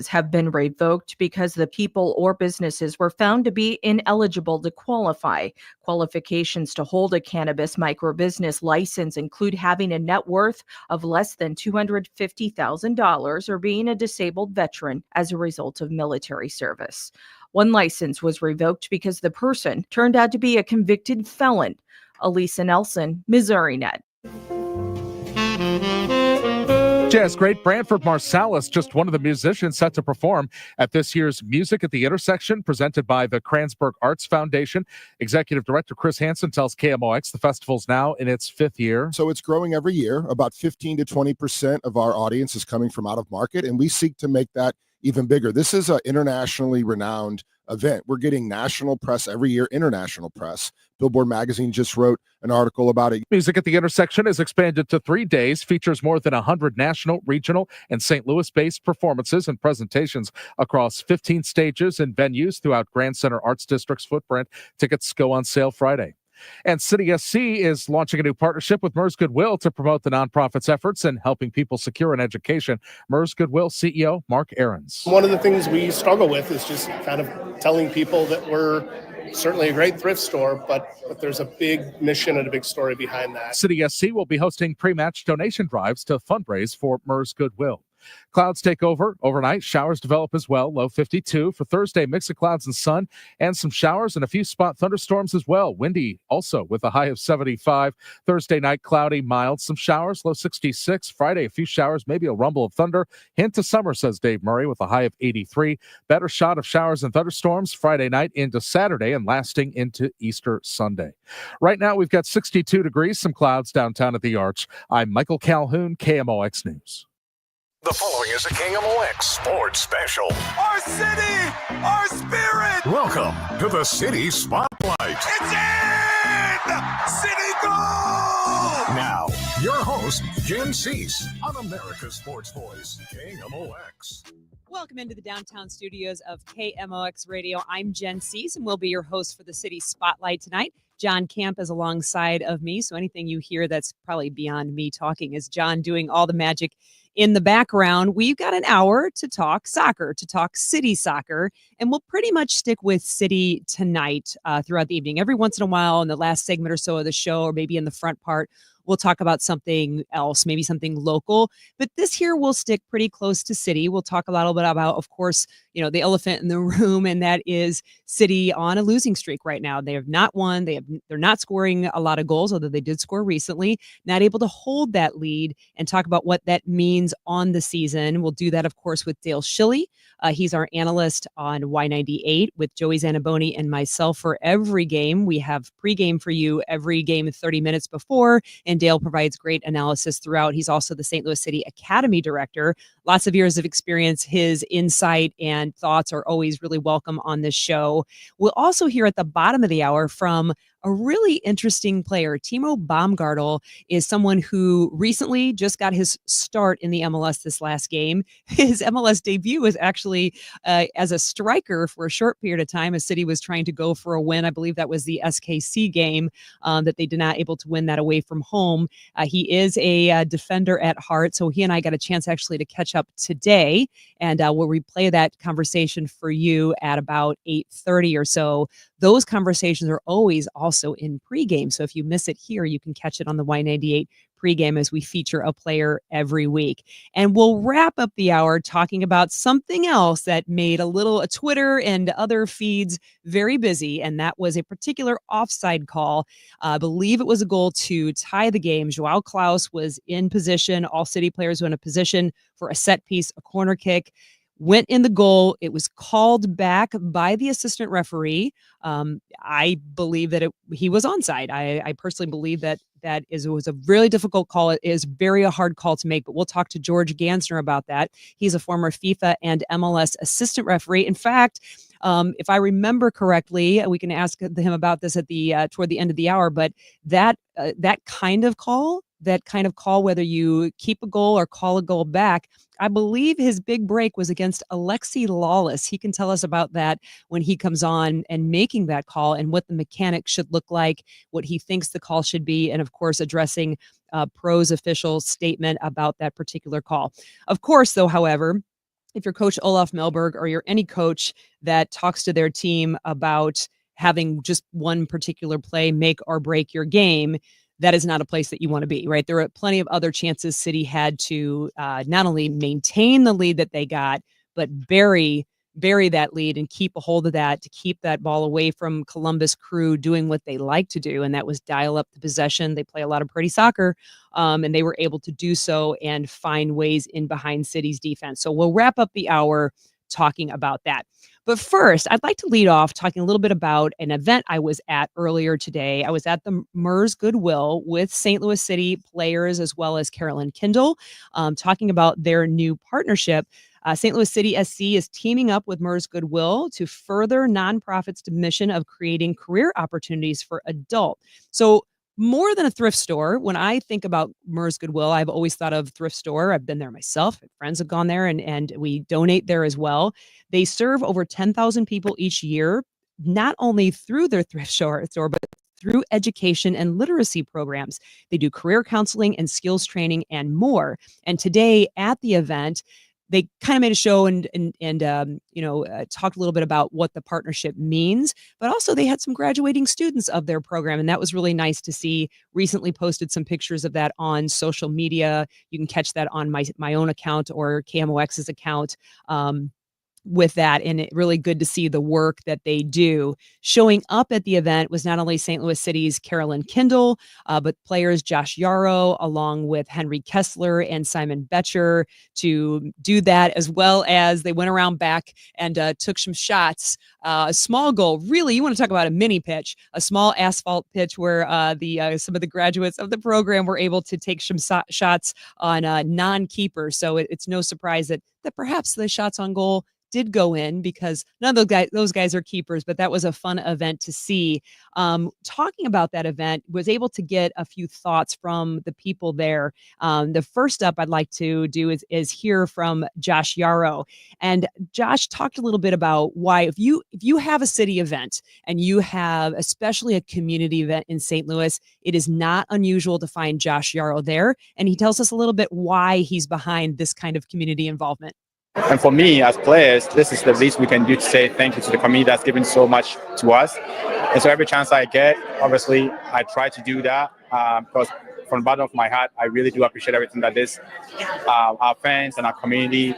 have been revoked because the people or businesses were found to be ineligible to qualify. Qualifications to hold a cannabis microbusiness license include having a net worth of less than $250,000 or being a disabled veteran as a result of military service. One license was revoked because the person turned out to be a convicted felon. Elisa Nelson, Missouri Net. Jazz great Branford Marsalis, just one of the musicians set to perform at this year's Music at the Intersection, presented by the Kranzberg Arts Foundation. Executive Director Chris Hansen tells KMOX the festival's now in its 5th year. So it's growing every year. About 15 to 20% of our audience is coming from out of market, and we seek to make that even bigger. This is an internationally renowned event. We're getting national press every year, international press. Billboard magazine just wrote an article about it. Music at the Intersection is expanded to 3 days, features more than 100 national, regional, and St. Louis-based performances and presentations across 15 stages and venues throughout Grand Center Arts District's footprint. Tickets go on sale Friday. And City SC is launching a new partnership with MERS Goodwill to promote the nonprofit's efforts in helping people secure an education. MERS Goodwill CEO Mark Ahrens. One of the things we struggle with is just kind of telling people that we're certainly a great thrift store, but there's a big mission and a big story behind that. City SC will be hosting pre-match donation drives to fundraise for MERS Goodwill. Clouds take over overnight. Showers develop as well. Low 52 for Thursday. Mix of clouds and sun and some showers and a few spot thunderstorms as well. Windy also with a high of 75. Thursday night cloudy, mild. Some showers. Low 66. Friday a few showers, maybe a rumble of thunder. Hint of summer, says Dave Murray, with a high of 83. Better shot of showers and thunderstorms Friday night into Saturday and lasting into Easter Sunday. Right now we've got 62 degrees. Some clouds downtown at the Arch. I'm Michael Calhoun, KMOX News. The following is a KMOX Sports Special. Our city, our spirit. Welcome to the City Spotlight. It's in! City goal! Now, your host, Jen Siess, on America's Sports Voice, KMOX. Welcome into the downtown studios of KMOX Radio. I'm Jen Siess, and we'll be your host for the City Spotlight tonight. John Camp is alongside of me, so anything you hear that's probably beyond me talking is John doing all the magic in the background. We've got an hour to talk soccer, to talk city soccer, and we'll pretty much stick with city tonight throughout the evening. Every once in a while in the last segment or so of the show, or maybe in the front part, we'll talk about something else, maybe something local. But this here will stick pretty close to city. We'll talk a little bit about, of course, the elephant in the room, and that is City on a losing streak right now. They have not won. They're not scoring a lot of goals, although they did score recently. Not able to hold that lead, and talk about what that means on the season. We'll do that, of course, with Dale Schilly. He's our analyst on Y98 with Joey Zanaboni and myself for every game. We have pregame for you every game 30 minutes before, and Dale provides great analysis throughout. He's also the St. Louis City Academy director. Lots of years of experience. His insight and thoughts are always really welcome on this show. We'll also hear at the bottom of the hour from a really interesting player. Timo Baumgartel is someone who recently just got his start in the MLS this last game. His MLS debut was actually as a striker for a short period of time as City was trying to go for a win. I believe that was the SKC game that they did not able to win that away from home. He is a defender at heart, so he and I got a chance actually to catch up today, and we'll replay that conversation for you at about 8:30 or so. Those conversations are always also in pregame. So if you miss it here, you can catch it on the Y98 pregame as we feature a player every week. And we'll wrap up the hour talking about something else that made a Twitter and other feeds very busy. And that was a particular offside call. I believe it was a goal to tie the game. Joao Klaus was in position. All City players were in a position for a set piece, a corner kick. Went in the goal. It was called back by the assistant referee. I believe that he was onside. I personally believe that it was a really difficult call. It is a hard call to make, but we'll talk to George Gansner about that. He's a former FIFA and MLS assistant referee. In fact, if I remember correctly, we can ask him about this at toward the end of the hour, but that kind of call, whether you keep a goal or call a goal back, I believe his big break was against Alexi Lawless. He can tell us about that when he comes on and making that call and what the mechanics should look like, what he thinks the call should be, and of course, addressing Pro's official statement about that particular call. Of course, though, however, if you're Coach Olaf Melberg or you're any coach that talks to their team about having just one particular play make or break your game, that is not a place that you want to be, right? There are plenty of other chances City had to not only maintain the lead that they got, but bury that lead and keep a hold of that, to keep that ball away from Columbus Crew doing what they like to do, and that was dial up the possession. They play a lot of pretty soccer, and they were able to do so and find ways in behind City's defense. So we'll wrap up the hour talking about that. But first, I'd like to lead off talking a little bit about an event I was at earlier today. I was at the MERS Goodwill with St. Louis City players as well as Carolyn Kindle, talking about their new partnership. St. Louis City SC is teaming up with MERS Goodwill to further nonprofit's mission of creating career opportunities for adults. So more than a thrift store, when I think about MERS Goodwill, I've always thought of thrift store. I've been there myself. Friends have gone there, and we donate there as well. They serve over 10,000 people each year, not only through their thrift store, but through education and literacy programs. They do career counseling and skills training and more. And today at the event, they kind of made a show and talked a little bit about what the partnership means, but also they had some graduating students of their program, and that was really nice to see. Recently posted some pictures of that on social media. You can catch that on my own account or KMOX's account. With that, and it really good to see the work that they do. Showing up at the event was not only St. Louis City's Carolyn Kindle, but players Josh Yarrow, along with Henry Kessler and Simon Betcher, to do that, as well as they went around back and took some shots. A small goal, really, you want to talk about a mini pitch, a small asphalt pitch where some of the graduates of the program were able to take some shots on non-keepers. So it's no surprise that perhaps the shots on goal did go in, because none of those guys are keepers, but that was a fun event to see. Talking about that event, was able to get a few thoughts from the people there. The first up I'd like to do is hear from Josh Yarrow. And Josh talked a little bit about why, if you have a city event and you have especially a community event in St. Louis, it is not unusual to find Josh Yarrow there. And he tells us a little bit why he's behind this kind of community involvement. And for me, as players, this is the least we can do to say thank you to the community that's given so much to us. And so every chance I get, obviously, I try to do that because from the bottom of my heart, I really do appreciate everything that our fans and our community,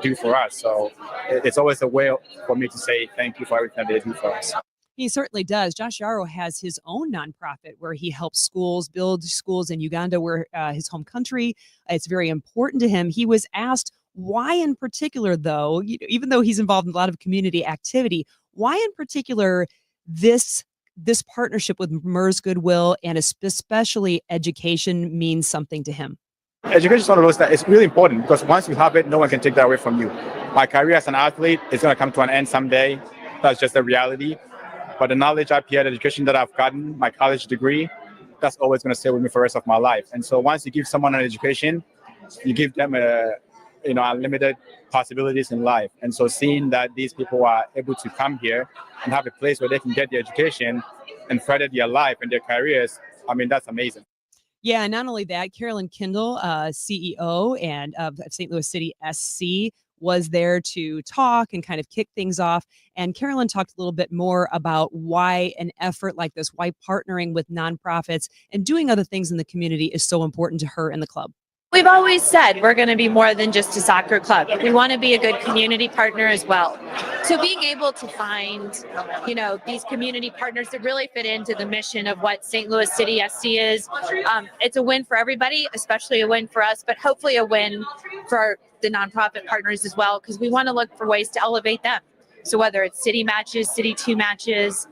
do for us. So it's always a way for me to say thank you for everything that they do for us. He certainly does. Josh Yarrow has his own nonprofit where he helps schools build schools in Uganda, where his home country. It's very important to him. He was asked why in particular, though, even though he's involved in a lot of community activity, why in particular this partnership with MERS Goodwill and especially education means something to him. Education is one of those that is really important, because once you have it, no one can take that away from you. My career as an athlete is going to come to an end someday. That's just the reality. But the knowledge I've had, education that I've gotten, my college degree, that's always going to stay with me for the rest of my life. And so once you give someone an education, you give them unlimited possibilities in life. And so seeing that these people are able to come here and have a place where they can get the education and further their life and their careers, that's amazing. Yeah, and not only that, Carolyn Kindle, CEO and of St. Louis City SC, was there to talk and kind of kick things off. And Carolyn talked a little bit more about why an effort like this, why partnering with nonprofits and doing other things in the community is so important to her and the club. We've always said we're going to be more than just a soccer club. We want to be a good community partner as well. So being able to find, these community partners that really fit into the mission of what St. Louis City SC is, it's a win for everybody, especially a win for us, but hopefully a win for the nonprofit partners as well, because we want to look for ways to elevate them. So whether it's city matches, city 2 matches,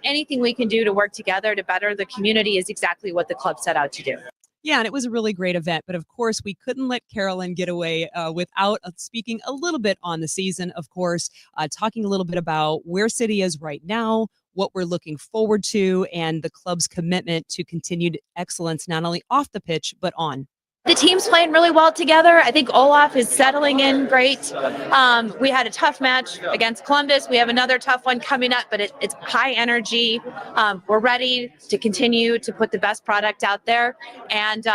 anything we can do to work together to better the community is exactly what the club set out to do. Yeah, and it was a really great event. But of course, we couldn't let Carolyn get away without speaking a little bit on the season, of course, talking a little bit about where City is right now, what we're looking forward to, and the club's commitment to continued excellence, not only off the pitch, but on. The team's playing really well together. I think Olaf is settling in great. We had a tough match against Columbus. We have another tough one coming up, but it's high energy. We're ready to continue to put the best product out there. And,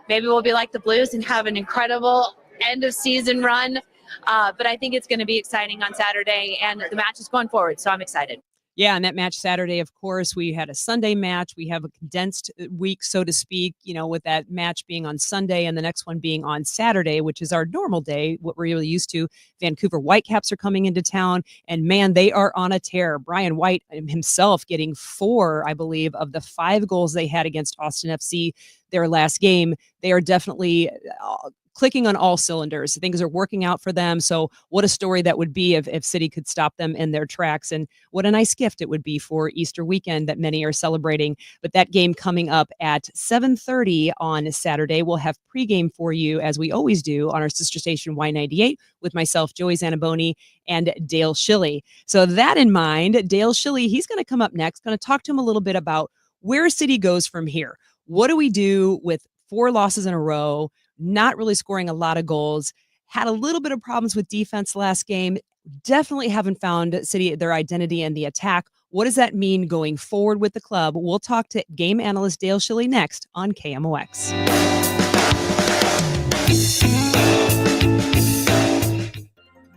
maybe we'll be like the Blues and have an incredible end of season run. But I think it's going to be exciting on Saturday, and the match is going forward, so I'm excited. Yeah, and that match Saturday, of course, we had a Sunday match. We have a condensed week, so to speak, with that match being on Sunday and the next one being on Saturday, which is our normal day, what we're really used to. Vancouver Whitecaps are coming into town, and man, they are on a tear. Brian White himself getting 4, I believe, of the 5 goals they had against Austin FC their last game. They are definitely clicking on all cylinders. Things are working out for them. So what a story that would be if City could stop them in their tracks. And what a nice gift it would be for Easter weekend that many are celebrating. But that game coming up at 7:30 on Saturday. We'll have pregame for you, as we always do, on our sister station Y98 with myself, Joey Zanaboni, and Dale Schilly. So that in mind, Dale Schilly, he's going to come up next, going to talk to him a little bit about where City goes from here. What do we do with 4 losses in a row? Not really scoring a lot of goals, had a little bit of problems with defense last game, definitely haven't found City their identity in the attack. What does that mean going forward with the club? We'll talk to game analyst Dale Schilly next on KMOX.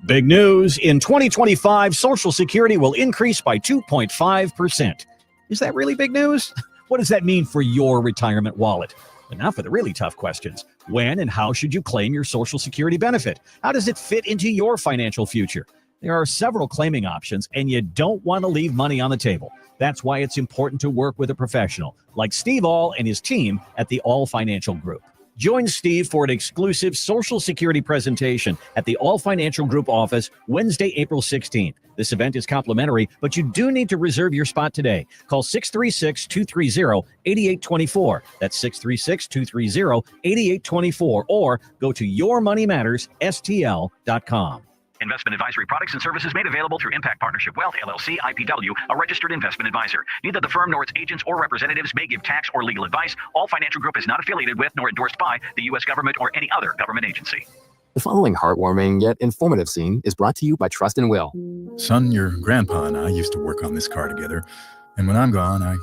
Big news. In 2025, Social Security will increase by 2.5%. Is that really big news? What does that mean for your retirement wallet? But now for the really tough questions. When and how should you claim your Social Security benefit? How does it fit into your financial future? There are several claiming options, and you don't want to leave money on the table. That's why it's important to work with a professional like Steve All and his team at the All Financial Group. Join Steve for an exclusive Social Security presentation at the All Financial Group office Wednesday, April 16th. This event is complimentary, but you do need to reserve your spot today. Call 636-230-8824. That's 636-230-8824, or go to yourmoneymattersstl.com. Investment advisory products and services made available through Impact Partnership Wealth, LLC, IPW, a registered investment advisor. Neither the firm nor its agents or representatives may give tax or legal advice. All Financial Group is not affiliated with nor endorsed by the U.S. government or any other government agency. The following heartwarming yet informative scene is brought to you by Trust and Will. Son, your grandpa and I used to work on this car together, and when I'm gone, I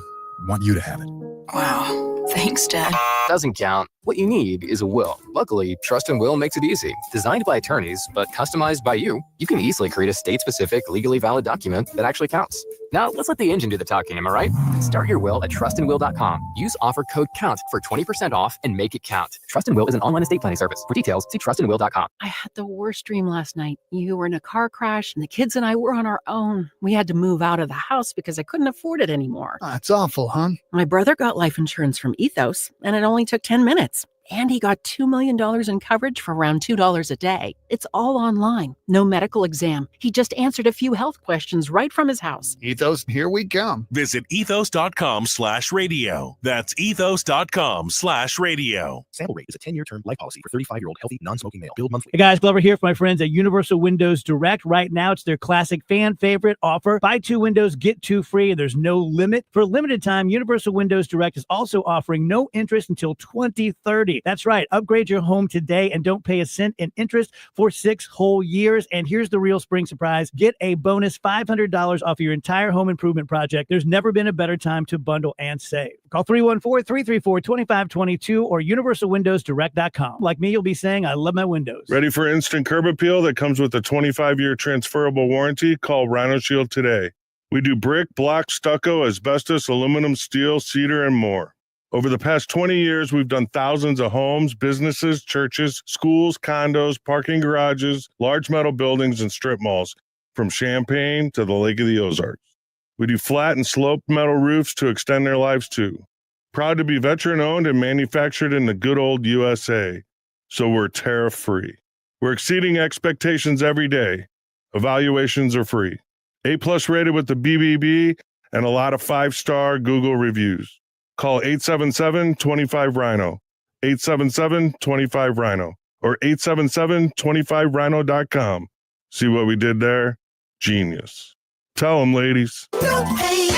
want you to have it. Wow. Thanks, Dad. Doesn't count. What you need is a will. Luckily, Trust and Will makes it easy. Designed by attorneys, but customized by you, you can easily create a state-specific, legally valid document that actually counts. Now, let's let the engine do the talking, am I right? Start your will at trustandwill.com. Use offer code COUNT for 20% off and make it count. Trust and Will is an online estate planning service. For details, see trustandwill.com. I had the worst dream last night. You were in a car crash, and the kids and I were on our own. We had to move out of the house because I couldn't afford it anymore. That's awful, hon. My brother got life insurance from Ethos, and it only took 10 minutes. And he got $2 million in coverage for around $2 a day. It's all online. No medical exam. He just answered a few health questions right from his house. Ethos, here we come. Visit ethos.com/radio. That's ethos.com/radio. Sample rate is a 10-year term life policy for 35-year-old healthy, non-smoking male. Billed monthly. Hey guys, Glover here for my friends at Universal Windows Direct. Right now, it's their classic fan favorite offer. Buy 2 windows, get 2 free, and there's no limit. For a limited time, Universal Windows Direct is also offering no interest until 2030. That's right. Upgrade your home today and don't pay a cent in interest for 6 whole years. And here's the real spring surprise. Get a bonus $500 off your entire home improvement project. There's never been a better time to bundle and save. Call 314-334-2522 or universalwindowsdirect.com. Like me, you'll be saying, I love my windows. Ready for instant curb appeal that comes with a 25-year transferable warranty? Call Rhino Shield today. We do brick, block, stucco, asbestos, aluminum, steel, cedar, and more. Over the past 20 years, we've done thousands of homes, businesses, churches, schools, condos, parking garages, large metal buildings, and strip malls, from Champaign to the Lake of the Ozarks. We do flat and sloped metal roofs to extend their lives too. Proud to be veteran-owned and manufactured in the good old USA, so we're tariff-free. We're exceeding expectations every day. Evaluations are free. A+ rated with the BBB and a lot of 5-star Google reviews. Call 877-25-RHINO, 877-25-RHINO, or 877-25rhino.com. See what we did there? Genius. Tell them, ladies. Don't paint,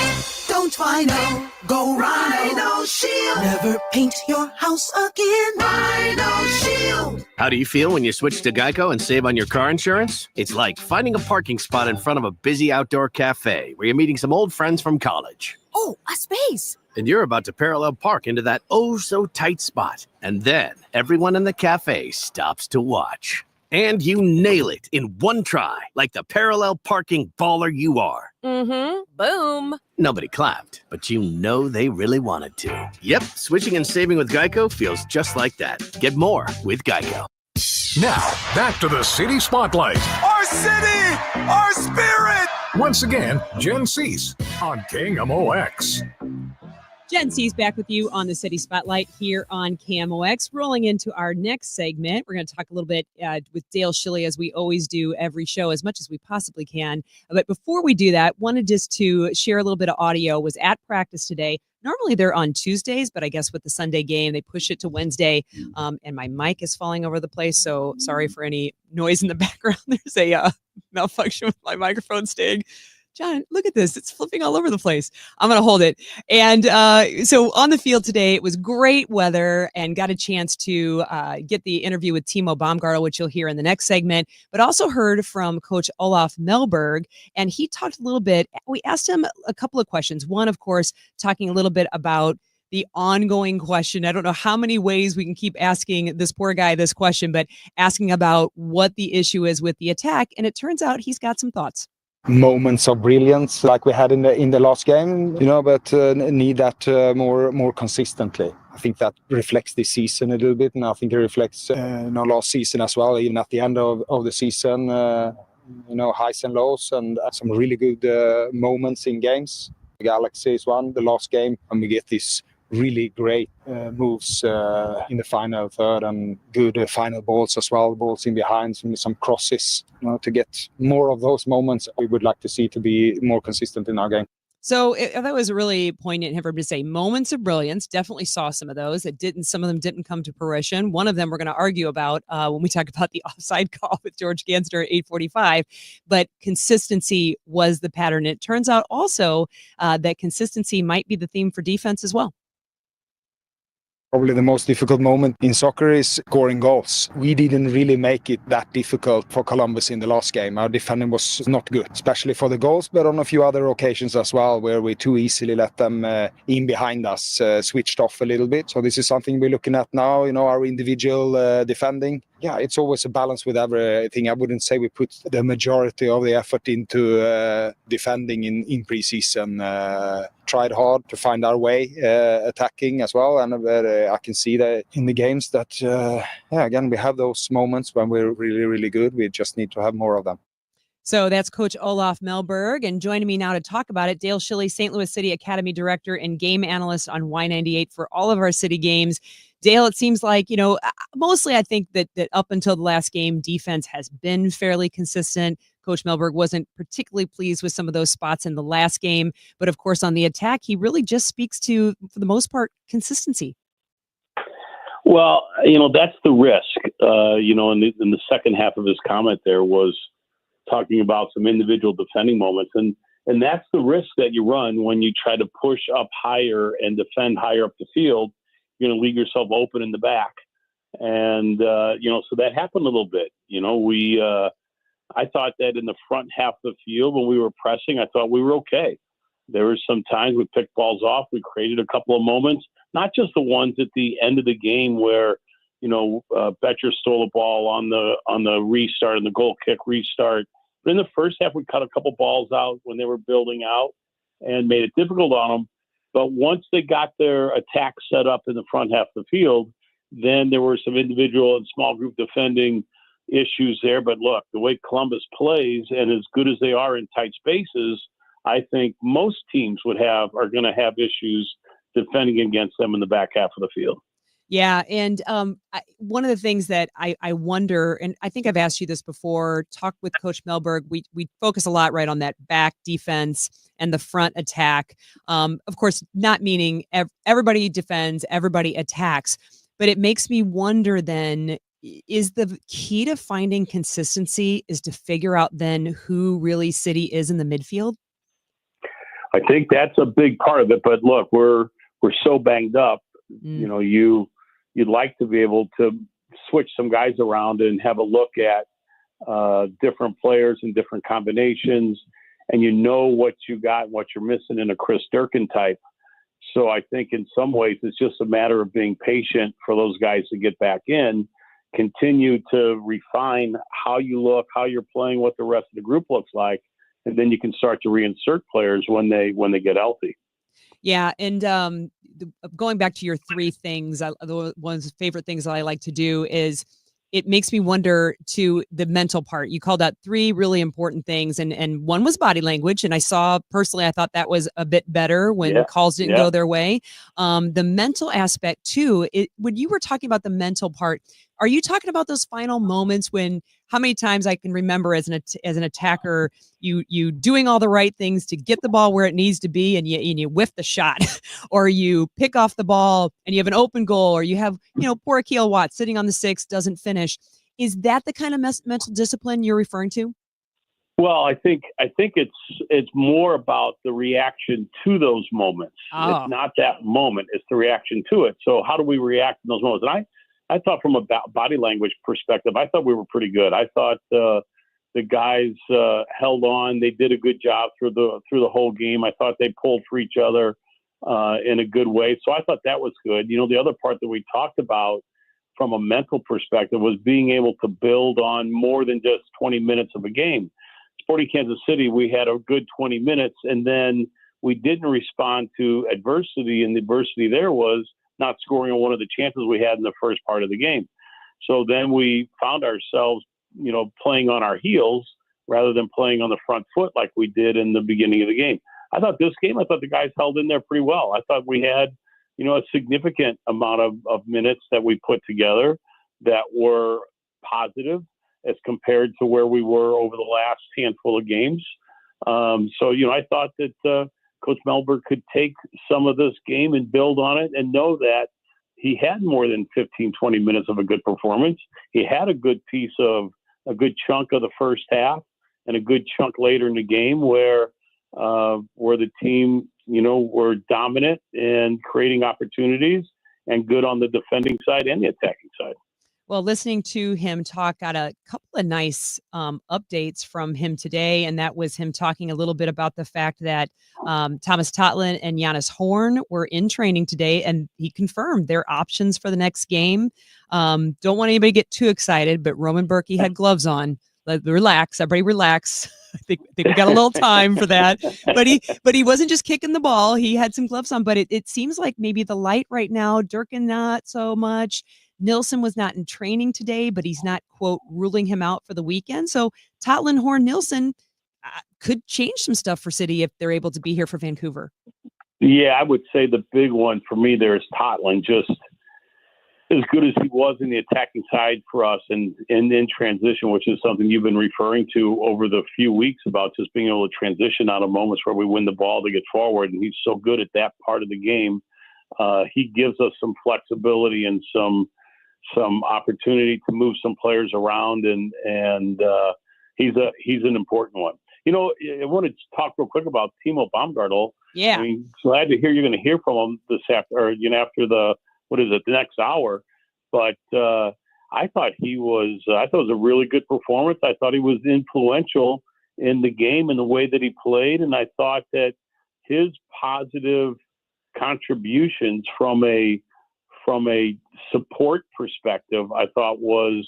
don't Rhino, go Rhino Shield. Never paint your house again. Rhino Shield. How do you feel when you switch to Geico and save on your car insurance? It's like finding a parking spot in front of a busy outdoor cafe where you're meeting some old friends from college. Oh, a space. And you're about to parallel park into that oh-so-tight spot. And then everyone in the cafe stops to watch. And you nail it in one try, like the parallel parking baller you are. Mm-hmm. Boom. Nobody clapped, but you know they really wanted to. Yep, switching and saving with Geico feels just like that. Get more with Geico. Now, back to the City Spotlight. Our city, our spirit. Once again, Jen Siess on KMOX. Jen Siess back with you on the City Spotlight here on KMOX. Rolling into our next segment, we're going to talk a little bit with Dale Schilly, as we always do every show, as much as we possibly can. But before we do that, wanted just to share a little bit of audio. Was at practice today. Normally they're on Tuesdays, but I guess with the Sunday game, they push it to Wednesday. And my mic is falling over the place, so sorry for any noise in the background. There's a malfunction with my microphone staying. John, look at this. It's flipping all over the place. I'm going to hold it. And so on the field today, it was great weather and got a chance to get the interview with Timo Baumgartel, which you'll hear in the next segment, but also heard from Coach Olaf Melberg. And he talked a little bit. We asked him a couple of questions. One, of course, talking a little bit about the ongoing question. I don't know how many ways we can keep asking this poor guy this question, but asking about what the issue is with the attack. And it turns out he's got some thoughts. Moments of brilliance like we had in the last game, but need that more consistently. I think that reflects this season a little bit, and I think it reflects last season as well. Even at the end of the season, highs and lows, and some really good moments in games. Galaxy is one. The last game, and we get this really great moves in the final third and good final balls as well, balls in behind, some crosses, to get more of those moments. We would like to see to be more consistent in our game. So that was really poignant for him to say moments of brilliance. Definitely saw some of those. Some of them didn't come to fruition. One of them we're going to argue about when we talk about the offside call with George Gansner at 8:45. But consistency was the pattern. It turns out also that consistency might be the theme for defense as well. Probably the most difficult moment in soccer is scoring goals. We didn't really make it that difficult for Columbus in the last game. Our defending was not good, especially for the goals, but on a few other occasions as well, where we too easily let them in behind us, switched off a little bit. So this is something we're looking at now, our individual defending. Yeah, it's always a balance with everything. I wouldn't say we put the majority of the effort into defending in preseason. Tried hard to find our way attacking as well, and I can see that in the games that again we have those moments when we're really, really good. We just need to have more of them. So that's Coach Olaf Melberg. And joining me now to talk about it, Dale Schilly, St. Louis City Academy Director and Game Analyst on Y98 for all of our city games. Dale, it seems like, mostly I think that up until the last game, defense has been fairly consistent. Coach Melberg wasn't particularly pleased with some of those spots in the last game. But of course, on the attack, he really just speaks to, for the most part, consistency. Well, that's the risk. In the second half of his comment there was talking about some individual defending moments. And that's the risk that you run when you try to push up higher and defend higher up the field. You're going to leave yourself open in the back. And, so that happened a little bit. I thought that in the front half of the field when we were pressing, I thought we were okay. There were some times we picked balls off. We created a couple of moments, not just the ones at the end of the game where, Betcher stole a ball on the restart and the goal kick restart. But in the first half, we cut a couple balls out when they were building out and made it difficult on them. But once they got their attack set up in the front half of the field, then there were some individual and small group defending issues there. But look, the way Columbus plays and as good as they are in tight spaces, I think most teams are going to have issues defending against them in the back half of the field. Yeah. And one of the things that I wonder, and I think I've asked you this before, talk with Coach Melberg, we focus a lot right on that back defense and the front attack. Of course, not meaning everybody defends, everybody attacks, but it makes me wonder then, is the key to finding consistency is to figure out then who really City is in the midfield? I think that's a big part of it. But look, we're so banged up. You'd like to be able to switch some guys around and have a look at different players and different combinations, and what you got, what you're missing in a Chris Durkin type. So I think in some ways it's just a matter of being patient for those guys to get back in, continue to refine how you look, how you're playing, what the rest of the group looks like, and then you can start to reinsert players when they get healthy. Yeah, and going back to your three things, the one's favorite things that I like to do is it makes me wonder to the mental part. You called out three really important things, and one was body language, and I saw personally, I thought that was a bit better when calls didn't go their way. The mental aspect too. When you were talking about the mental part, are you talking about those final moments when? How many times I can remember as an attacker, you doing all the right things to get the ball where it needs to be, and you whiff the shot, or you pick off the ball and you have an open goal, or you have poor Akil Watts sitting on the 6 doesn't finish. Is that the kind of mental discipline you're referring to? Well, I think it's more about the reaction to those moments. Oh. It's not that moment; it's the reaction to it. So, how do we react in those moments? And I thought from a body language perspective, I thought we were pretty good. I thought the guys held on. They did a good job through the whole game. I thought they pulled for each other in a good way. So I thought that was good. The other part that we talked about from a mental perspective was being able to build on more than just 20 minutes of a game. Sporting Kansas City, we had a good 20 minutes, and then we didn't respond to adversity, and the adversity there was not scoring on one of the chances we had in the first part of the game. So then we found ourselves, playing on our heels rather than playing on the front foot like we did in the beginning of the game. I thought this game, the guys held in there pretty well. I thought we had, a significant amount of minutes that we put together that were positive as compared to where we were over the last handful of games. So I thought that Coach Melberg could take some of this game and build on it and know that he had more than 15, 20 minutes of a good performance. He had a good chunk of the first half and a good chunk later in the game where the team, were dominant and creating opportunities and good on the defending side and the attacking side. Well, listening to him talk, got a couple of nice updates from him today, and that was him talking a little bit about the fact that Thomas Totlin and Giannis Horn were in training today, and he confirmed their options for the next game. Don't want anybody to get too excited, but Roman Berkey had gloves on. Relax, everybody relax. I think we got a little time for that. But he wasn't just kicking the ball. He had some gloves on, but it seems like maybe the light right now, Durkin not so much. Nilsson was not in training today, but he's not, quote, ruling him out for the weekend. So Totlin, Horn, Nilsson could change some stuff for City if they're able to be here for Vancouver. Yeah, I would say the big one for me there is Totlin, just as good as he was in the attacking side for us and in transition, which is something you've been referring to over the few weeks about just being able to transition out of moments where we win the ball to get forward. And he's so good at that part of the game. He gives us some flexibility and some opportunity to move some players around, and he's an important one. I want to talk real quick about Timo Baumgartel. Yeah. I mean, glad to hear you're going to hear from him this after, after the next hour. But I thought it was a really good performance. I thought he was influential in the game and the way that he played, and I thought that his positive contributions from a support perspective, I thought was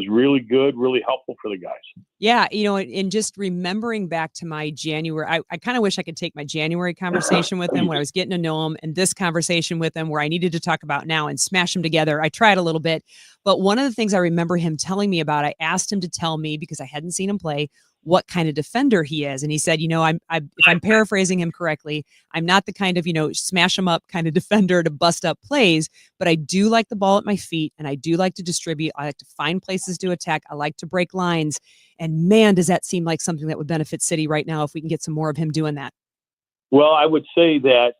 really good, really helpful for the guys. Yeah, and just remembering back to my January, I kind of wish I could take my January conversation with him when I was getting to know him and this conversation with him where I needed to talk about now and smash them together. I tried a little bit, but one of the things I remember him telling me about, I asked him to tell me because I hadn't seen him play, what kind of defender he is. And he said, if I'm paraphrasing him correctly, I'm not the kind of, smash him up kind of defender to bust up plays, but I do like the ball at my feet and I do like to distribute. I like to find places to attack. I like to break lines. And man, does that seem like something that would benefit City right now if we can get some more of him doing that. Well, I would say that,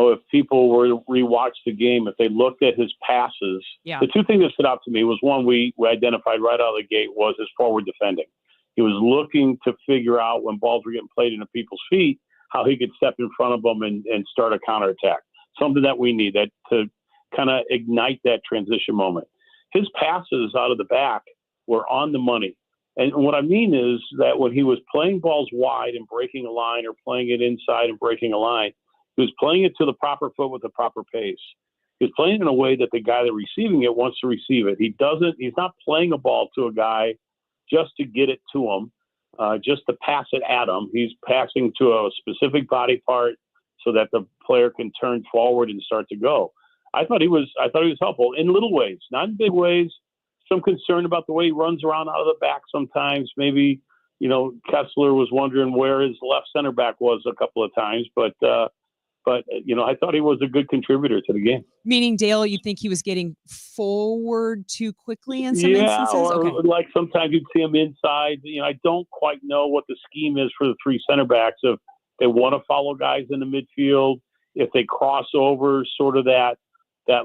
if people were to rewatch the game, if they looked at his passes, the two things that stood out to me was one we identified right out of the gate was his forward defending. He was looking to figure out when balls were getting played into people's feet, how he could step in front of them and start a counterattack. Something that we need that to kind of ignite that transition moment. His passes out of the back were on the money. And what I mean is that when he was playing balls wide and breaking a line or playing it inside and breaking a line, he was playing it to the proper foot with the proper pace. is playing in a way that the guy that's receiving it wants to receive it. He's not playing a ball to a guy just to get it to him, just to pass it at him. He's passing to a specific body part so that the player can turn forward and start to go. I thought he was helpful in little ways, not in big ways. Some concern about the way he runs around out of the back sometimes. Maybe, Kessler was wondering where his left center back was a couple of times, but I thought he was a good contributor to the game. Meaning, Dale, you think he was getting forward too quickly in some instances? Or like sometimes you'd see him inside. I don't quite know what the scheme is for the three center backs. If they want to follow guys in the midfield, if they cross over sort of that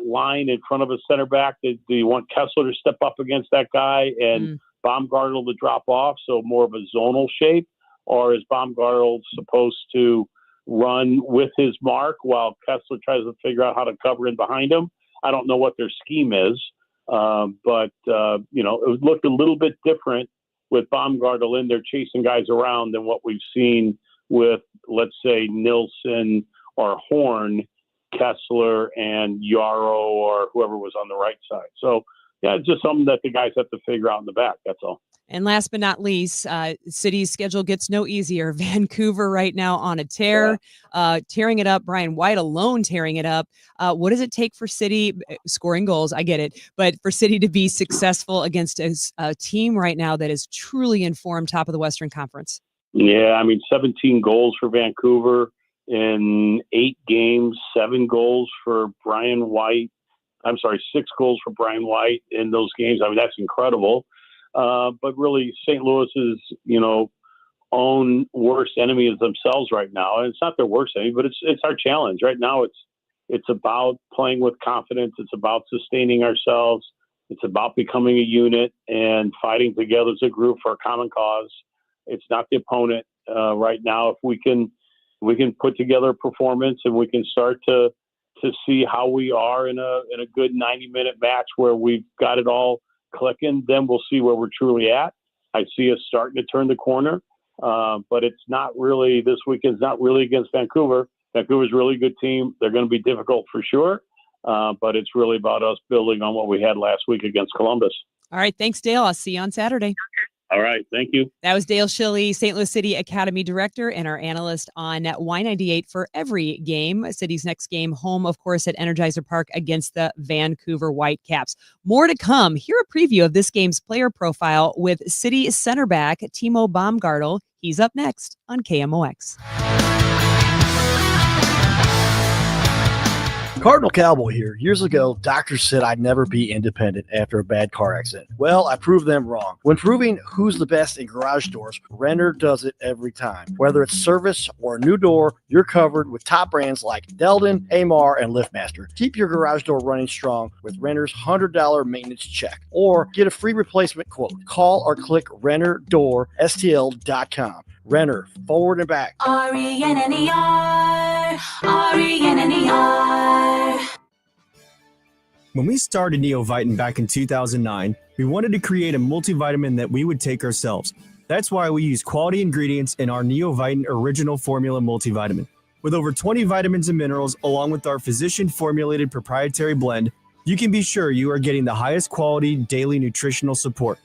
line in front of a center back, do you want Kessler to step up against that guy and Baumgartel to drop off, so more of a zonal shape? Or is Baumgartel supposed to run with his mark while Kessler tries to figure out how to cover in behind him? I don't know what their scheme is, but it looked a little bit different with Baumgartel in there chasing guys around than what we've seen with, let's say, Nilsson or Horn, Kessler and Yarrow or whoever was on the right side. So, yeah, it's just something that the guys have to figure out in the back. That's all. And last but not least, City's schedule gets no easier. Vancouver right now on a tear, tearing it up. Brian White alone tearing it up. What does it take for City, scoring goals, I get it, but for City to be successful against a team right now that is truly informed, top of the Western Conference? Yeah, 17 goals for Vancouver in 8 games, 7 goals for Brian White. 6 goals for Brian White in those games. That's incredible. But really, St. Louis's, own worst enemy is themselves right now. And it's not their worst enemy, but it's our challenge. Right now, it's about playing with confidence. It's about sustaining ourselves. It's about becoming a unit and fighting together as a group for a common cause. It's not the opponent. Right now, if we can put together a performance and we can start to see how we are in a good 90-minute match where we've got it all clicking, then we'll see where we're truly at. I see us starting to turn the corner, but it's not really, this weekend's not really against Vancouver. Vancouver's a really good team. They're going to be difficult for sure, but it's really about us building on what we had last week against Columbus. All right. Thanks, Dale. I'll see you on Saturday. All right. Thank you. That was Dale Schilly, St. Louis City Academy Director and our analyst on Y98 for every game. City's next game home, of course, at Energizer Park against the Vancouver Whitecaps. More to come. Hear a preview of this game's player profile with City center back Timo Baumgartel. He's up next on KMOX. Cardinal Cowboy here. Years ago, doctors said I'd never be independent after a bad car accident. Well, I proved them wrong. When proving who's the best in garage doors, Renner does it every time. Whether it's service or a new door, you're covered with top brands like Delden, Amar, and LiftMaster. Keep your garage door running strong with Renner's $100 maintenance check. Or get a free replacement quote. Call or click RennerDoorSTL.com. Renner, forward and back. RENNER, RENNER. When we started Neovitamin back in 2009, we wanted to create a multivitamin that we would take ourselves. That's why we use quality ingredients in our Neovitamin Original Formula multivitamin. With over 20 vitamins and minerals, along with our physician-formulated proprietary blend, you can be sure you are getting the highest quality daily nutritional support.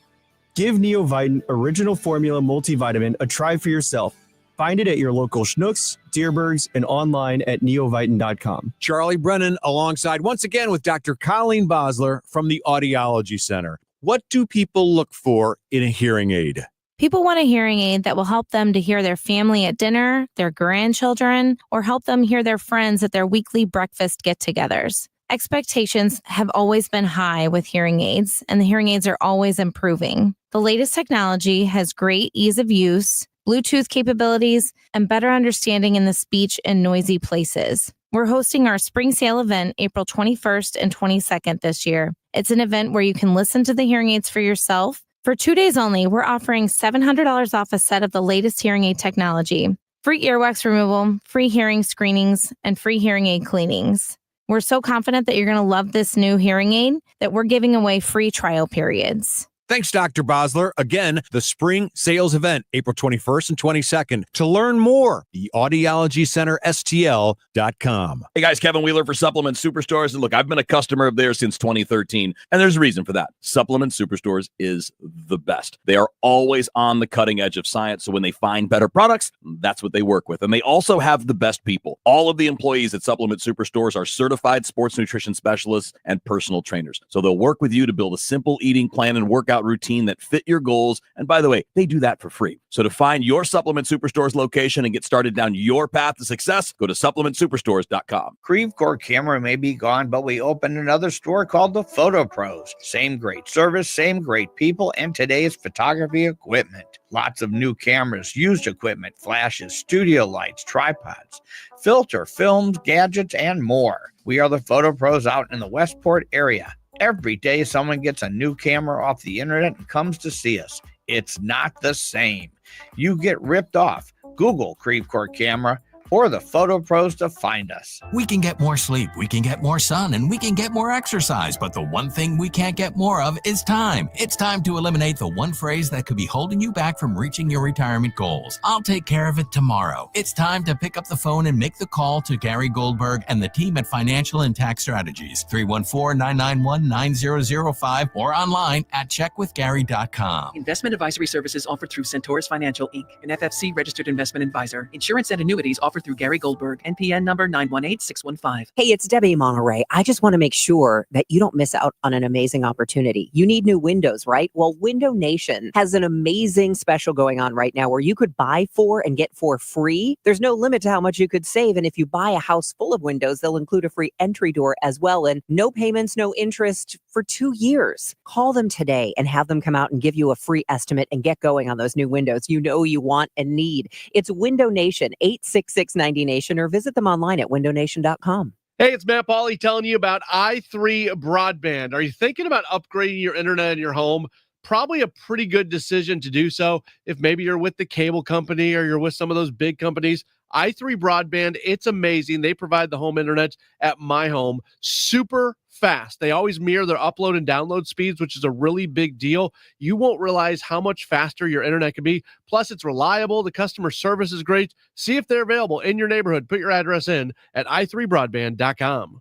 Give Neovitamin Original Formula multivitamin a try for yourself. Find it at your local Schnucks, Dierbergs, and online at neovitamin.com. Charlie Brennan alongside once again with Dr. Colleen Bosler from the Audiology Center. What do people look for in a hearing aid? People want a hearing aid that will help them to hear their family at dinner, their grandchildren, or help them hear their friends at their weekly breakfast get-togethers. Expectations have always been high with hearing aids, and the hearing aids are always improving. The latest technology has great ease of use, Bluetooth capabilities, and better understanding in the speech and noisy places. We're hosting our spring sale event April 21st and 22nd this year. It's an event where you can listen to the hearing aids for yourself. For 2 days only, we're offering $700 off a set of the latest hearing aid technology, free earwax removal, free hearing screenings, and free hearing aid cleanings. We're so confident that you're going to love this new hearing aid that we're giving away free trial periods. Thanks, Dr. Bosler. Again, the spring sales event, April 21st and 22nd. To learn more, the Audiology Center, STL.com. Hey guys, Kevin Wheeler for Supplement Superstores. And look, I've been a customer of theirs since 2013, and there's a reason for that. Supplement Superstores is the best. They are always on the cutting edge of science, so when they find better products, that's what they work with. And they also have the best people. All of the employees at Supplement Superstores are certified sports nutrition specialists and personal trainers. So they'll work with you to build a simple eating plan and workout routine that fit your goals. And by the way, they do that for free. So to find your Supplement Superstores location and get started down your path to success, go to supplementsuperstores.com. Creve Coeur camera may be gone, but we opened another store called the Photo Pros. Same great service, same great people, and today's photography equipment. Lots of new cameras, used equipment, flashes, studio lights, tripods, filter, films, gadgets, and more. We are the Photo Pros out in the Westport area. Every day someone gets a new camera off the internet and comes to see us. It's not the same. You get ripped off. Google Creve Coeur camera or the Photo Pros to find us. We can get more sleep, we can get more sun, and we can get more exercise, but the one thing we can't get more of is time. It's time to eliminate the one phrase that could be holding you back from reaching your retirement goals. I'll take care of it tomorrow. It's time to pick up the phone and make the call to Gary Goldberg and the team at Financial and Tax Strategies, 314-991-9005, or online at checkwithgary.com. Investment advisory services offered through Centaurus Financial, Inc., an FFC registered investment advisor. Insurance and annuities offered through Gary Goldberg, NPN number 918615. Hey, it's Debbie Monterey. I just want to make sure that you don't miss out on an amazing opportunity. You need new windows, right? Well, Window Nation has an amazing special going on right now where you could buy 4 and get 4 free. There's no limit to how much you could save. And if you buy a house full of windows, they'll include a free entry door as well. And no payments, no interest for 2 years. Call them today and have them come out and give you a free estimate and get going on those new windows you know you want and need. It's Window Nation, 866-90Nation, or visit them online at windownation.com. Hey, it's Matt Pauley telling you about i3 Broadband. Are you thinking about upgrading your internet in your home? Probably a pretty good decision to do so if maybe you're with the cable company or you're with some of those big companies. i3 Broadband, it's amazing. They provide the home internet at my home. Super fast. They always mirror their upload and download speeds, which is a really big deal. You won't realize how much faster your internet can be. Plus, it's reliable. The customer service is great. See if they're available in your neighborhood. Put your address in at i3broadband.com.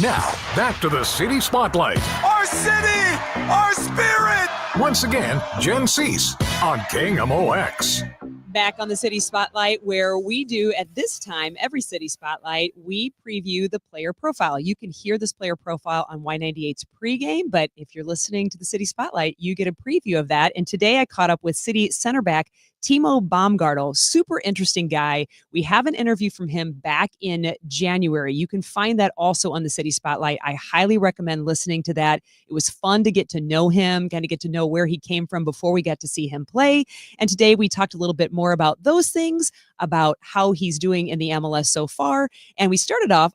Now, back to the City Spotlight. Our city, our spirit. Once again, Jen Siess on KMOX. Back on the City Spotlight, where we do at this time, every City Spotlight, we preview the player profile. You can hear this player profile on Y98's pregame, but if you're listening to the City Spotlight, you get a preview of that. And today I caught up with City center back Timo Baumgartel, super interesting guy. We have an interview from him back in January. You can find that also on the City Spotlight. I highly recommend listening to that. It was fun to get to know him, kind of get to know where he came from before we got to see him play. And today we talked a little bit more about those things, about how he's doing in the MLS so far. And I started off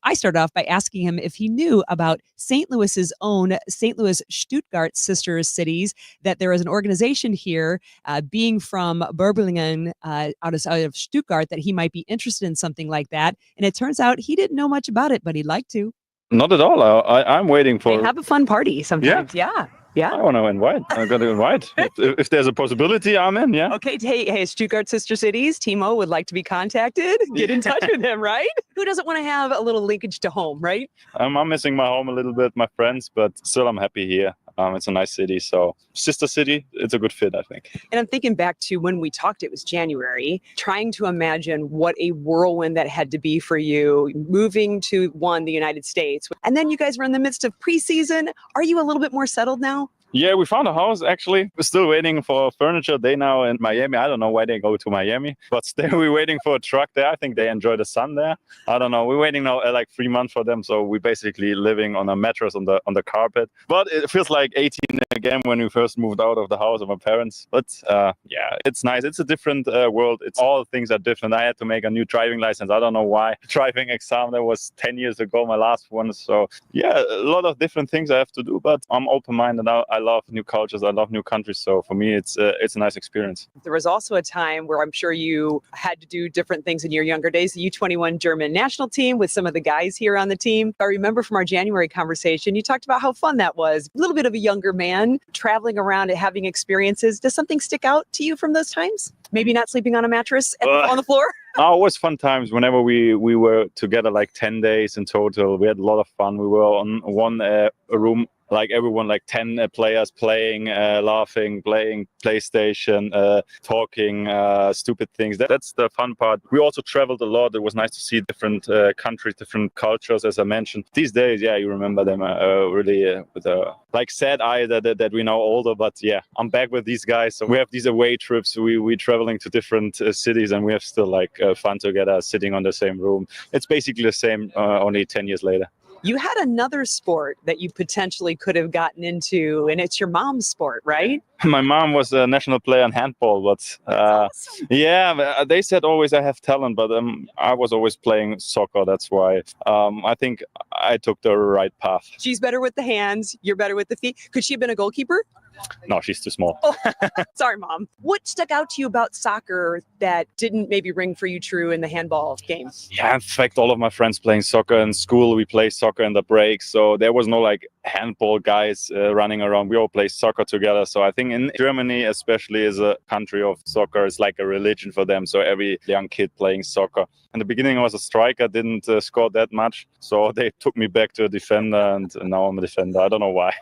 by asking him if he knew about St. Louis's own St. Louis Stuttgart sister cities, that there is an organization here, being from Böblingen, out of Stuttgart, that he might be interested in something like that. And it turns out he didn't know much about it, but he'd like to. Not at all. I'm waiting for... They have a fun party sometimes. Yeah. I want to invite. I'm going to invite. If there's a possibility, I'm in, yeah. Okay, hey, Stuttgart Sister Cities, Timo would like to be contacted. Get in touch with him, right? Who doesn't want to have a little linkage to home, right? I'm missing my home a little bit, my friends, but still I'm happy here. It's a nice city, so sister city, it's a good fit, I think. And I'm thinking back to when we talked, it was January, trying to imagine what a whirlwind that had to be for you, moving to the United States. And then you guys were in the midst of preseason. Are you a little bit more settled now? Yeah, we found a house, actually. We're still waiting for furniture day now in Miami. I don't know why they go to Miami, but still we're waiting for a truck there. I think they enjoy the sun there. I don't know. We're waiting now like 3 months for them, so we're basically living on a mattress on the carpet. But it feels like 18 again when we first moved out of the house of my parents. But yeah, it's nice. It's a different world. It's all things are different. I had to make a new driving license. I don't know why. Driving exam, that was 10 years ago, my last one. So yeah, a lot of different things I have to do, but I'm open-minded now. I love new cultures. I love new countries. So for me, it's a nice experience. There was also a time where I'm sure you had to do different things in your younger days. The U21 German national team with some of the guys here on the team. I remember from our January conversation, you talked about how fun that was. A little bit of a younger man traveling around and having experiences. Does something stick out to you from those times? Maybe not sleeping on a mattress on the floor? No, it was fun times. Whenever we were together, like 10 days in total, we had a lot of fun. We were on one room, like everyone, like 10 players playing, laughing, playing PlayStation, talking stupid things. That's the fun part. We also traveled a lot. It was nice to see different countries, different cultures, as I mentioned. These days, yeah, you remember them really with a like sad eye that we know older. But yeah, I'm back with these guys. So we have these away trips. We're traveling to different cities, and we have still like fun together, sitting on the same room. It's basically the same, only 10 years later. You had another sport that you potentially could have gotten into, and it's your mom's sport, right? My mom was a national player in handball, but awesome. Yeah, they said always I have talent, but I was always playing soccer. That's why I think I took the right path. She's better with the hands. You're better with the feet. Could she have been a goalkeeper? No, she's too small. Oh, sorry, Mom. What stuck out to you about soccer that didn't maybe ring for you true in the handball game? Yeah, in fact, all of my friends playing soccer in school. We play soccer in the breaks, so there was no like handball guys running around. We all play soccer together. So I think in Germany, especially as a country of soccer, it's like a religion for them. So every young kid playing soccer. In the beginning, I was a striker, didn't score that much. So they took me back to a defender, and now I'm a defender. I don't know why.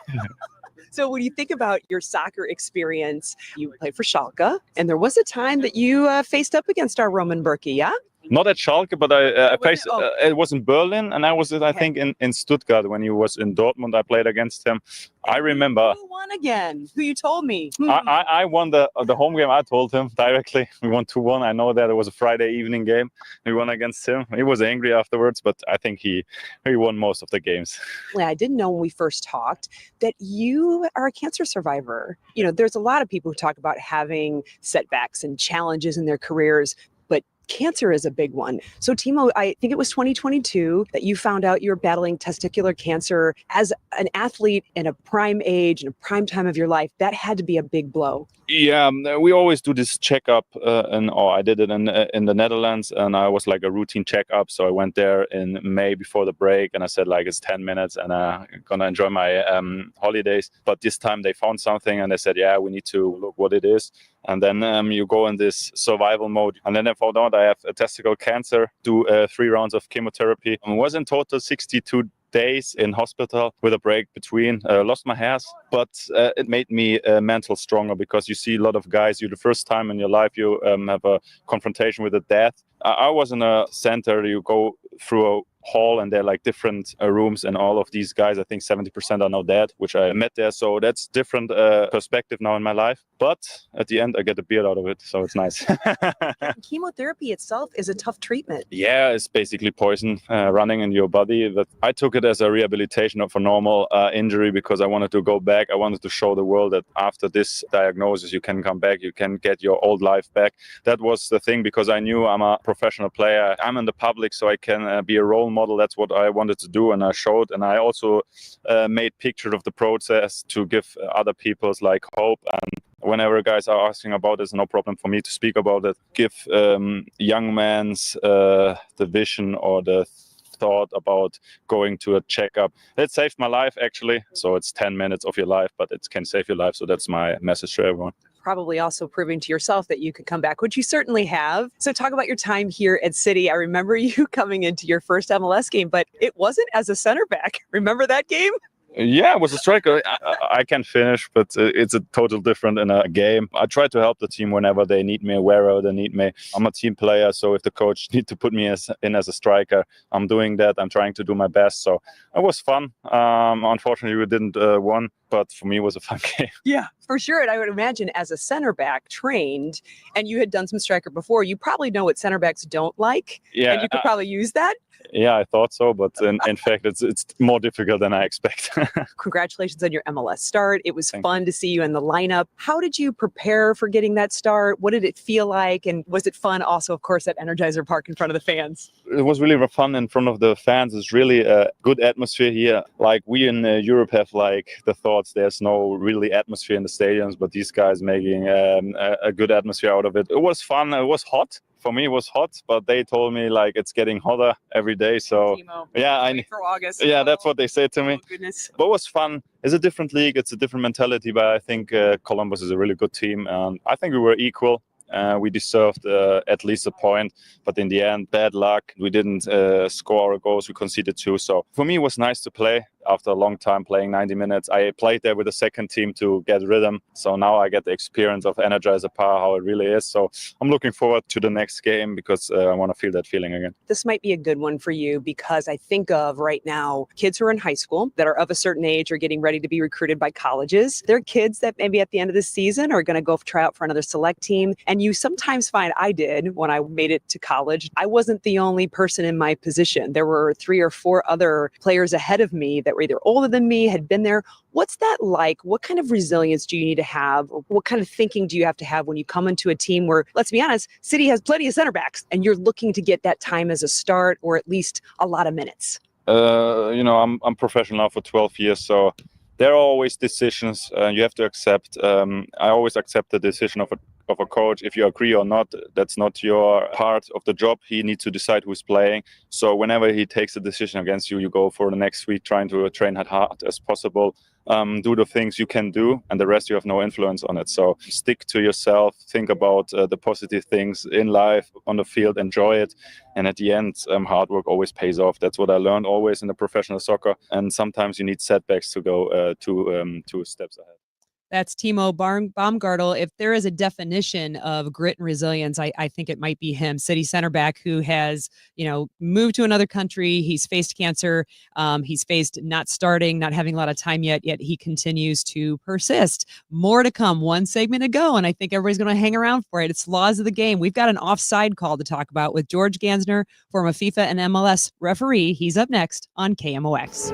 So when you think about your soccer experience, you played for Schalke, and there was a time that you faced up against our Roman Berkey, yeah? Not at Schalke, but I faced. It was in Berlin, and I was, I think, in Stuttgart when he was in Dortmund. I played against him. I remember. Who won again? Who you told me? I won the home game. I told him directly. We won 2-1. I know that it was a Friday evening game. We won against him. He was angry afterwards, but I think he won most of the games. I didn't know when we first talked that you are a cancer survivor. You know, there's a lot of people who talk about having setbacks and challenges in their careers, but cancer is a big one. So Timo, I think it was 2022 that you found out you were battling testicular cancer as an athlete in a prime age, in a prime time of your life. That had to be a big blow. Yeah, we always do this checkup, and I did it in the Netherlands, and I was like a routine checkup. So I went there in May before the break, and I said like it's 10 minutes, and I'm gonna enjoy my holidays. But this time they found something, and they said, yeah, we need to look what it is. And then you go in this survival mode. And then I found out I have a testicle cancer, do 3 rounds of chemotherapy. And was in total 62 days in hospital with a break between. Lost my hairs, but it made me mental stronger, because you see a lot of guys, the first time in your life you have a confrontation with a death. I was in a center, you go through a hall and there are like different rooms, and all of these guys, I think 70% are now dead, which I met there. So that's different perspective now in my life. But at the end, I get a beard out of it, so it's nice. Chemotherapy itself is a tough treatment. Yeah, it's basically poison running in your body. But I took it as a rehabilitation of a normal injury, because I wanted to go back. I wanted to show the world that after this diagnosis, you can come back, you can get your old life back. That was the thing, because I knew I'm a professional player. I'm in the public, so I can be a role model. That's what I wanted to do, and I showed. And I also made pictures of the process to give other people's like hope. And whenever guys are asking about it, it's no problem for me to speak about it. Give young men's the vision or the thought about going to a checkup. It saved my life, actually. So it's 10 minutes of your life, but it can save your life. So that's my message to everyone. Probably also proving to yourself that you could come back, which you certainly have. So talk about your time here at City. I remember you coming into your first MLS game, but it wasn't as a center back. Remember that game? Yeah, I was a striker. I can finish, but it's a total different in a game. I try to help the team whenever they need me, wherever they need me. I'm a team player, so if the coach needs to put me in as a striker, I'm doing that. I'm trying to do my best. So it was fun. Unfortunately, we didn't win, but for me, it was a fun game. Yeah, for sure. And I would imagine as a center back trained, and you had done some striker before, you probably know what center backs don't like. Yeah, and you could probably use that. Yeah, I thought so, but in fact, it's more difficult than I expect. Congratulations on your MLS start. It was fun to see you in the lineup. How did you prepare for getting that start? What did it feel like? And was it fun also, of course, at Energizer Park in front of the fans? It was really fun in front of the fans. It's really a good atmosphere here. Like we in Europe have like the thought, sports, there's no really atmosphere in the stadiums, but these guys making a good atmosphere out of it. It was fun. It was hot. For me, it was hot, but they told me like it's getting hotter every day. So yeah, for August. Yeah, that's what they say to me. Goodness. But it was fun. It's a different league. It's a different mentality. But I think Columbus is a really good team. And I think we were equal. We deserved at least a point, but in the end, bad luck. We didn't score our goals. We conceded 2. So for me, it was nice to play after a long time playing 90 minutes. I played there with the second team to get rhythm. So now I get the experience of Energizer Power, how it really is. So I'm looking forward to the next game because I want to feel that feeling again. This might be a good one for you because I think of right now kids who are in high school that are of a certain age are getting ready to be recruited by colleges. They're kids that maybe at the end of the season are going to go try out for another select team. And you sometimes find, I did when I made it to college, I wasn't the only person in my position. There were 3 or 4 other players ahead of me that were either older than me, had been there. What's that like? What kind of resilience do you need to have? Or what kind of thinking do you have to have when you come into a team where, let's be honest, City has plenty of center backs and you're looking to get that time as a start or at least a lot of minutes? I'm professional now for 12 years, so there are always decisions you have to accept. I always accept the decision of a coach. If you agree or not, that's not your part of the job. He needs to decide who's playing. So whenever he takes a decision against you, you go for the next week trying to train as hard as possible. Do the things you can do, and the rest you have no influence on it. So stick to yourself, think about the positive things in life, on the field, enjoy it. And at the end, hard work always pays off. That's what I learned always in the professional soccer. And sometimes you need setbacks to go 2 steps ahead. That's Timo Baumgartel. If there is a definition of grit and resilience, I think it might be him. City center back who has, moved to another country. He's faced cancer. He's faced not starting, not having a lot of time yet he continues to persist. More to come. 1 segment to go, and I think everybody's going to hang around for it. It's laws of the game. We've got an offside call to talk about with George Gansner, former FIFA and MLS referee. He's up next on KMOX.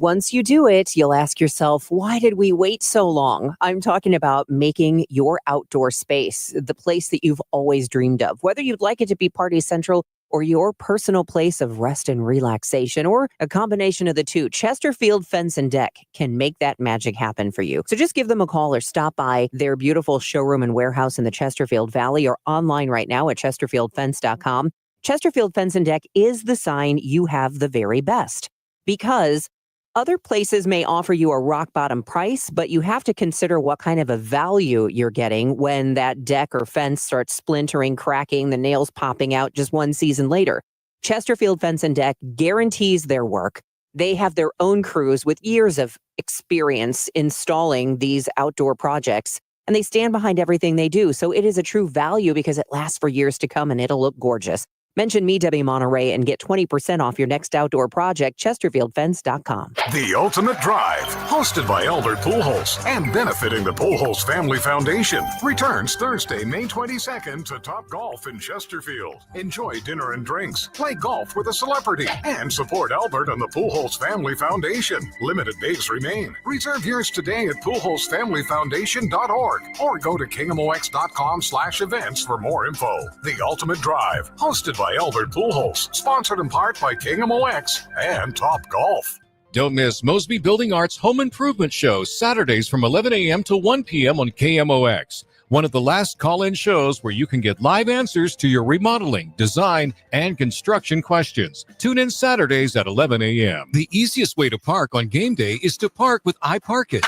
Once you do it, you'll ask yourself, why did we wait so long? I'm talking about making your outdoor space the place that you've always dreamed of. Whether you'd like it to be Party Central or your personal place of rest and relaxation, or a combination of the two, Chesterfield Fence and Deck can make that magic happen for you. So just give them a call or stop by their beautiful showroom and warehouse in the Chesterfield Valley, or online right now at chesterfieldfence.com. Chesterfield Fence and Deck is the sign you have the very best, because other places may offer you a rock bottom price, but you have to consider what kind of a value you're getting when that deck or fence starts splintering, cracking, the nails popping out just 1 season later. Chesterfield Fence and Deck guarantees their work. They have their own crews with years of experience installing these outdoor projects, and they stand behind everything they do. So it is a true value because it lasts for years to come and it'll look gorgeous. Mention me, Debbie Monterey, and get 20% off your next outdoor project, chesterfieldfence.com. The Ultimate Drive, hosted by Albert Pujols and benefiting the Pujols Family Foundation, returns Thursday, May 22nd to Top Golf in Chesterfield. Enjoy dinner and drinks, play golf with a celebrity, and support Albert and the Pujols Family Foundation. Limited days remain. Reserve yours today at PujolsFamilyFoundation.org or go to KMOX.com/events for more info. The Ultimate Drive, hosted by Albert Pujols, sponsored in part by KMOX and Top Golf. Don't miss Mosby Building Arts Home Improvement Shows, Saturdays from 11 a.m. to 1 p.m. on KMOX. One of the last call-in shows where you can get live answers to your remodeling, design, and construction questions. Tune in Saturdays at 11 a.m. The easiest way to park on game day is to park with iParkit.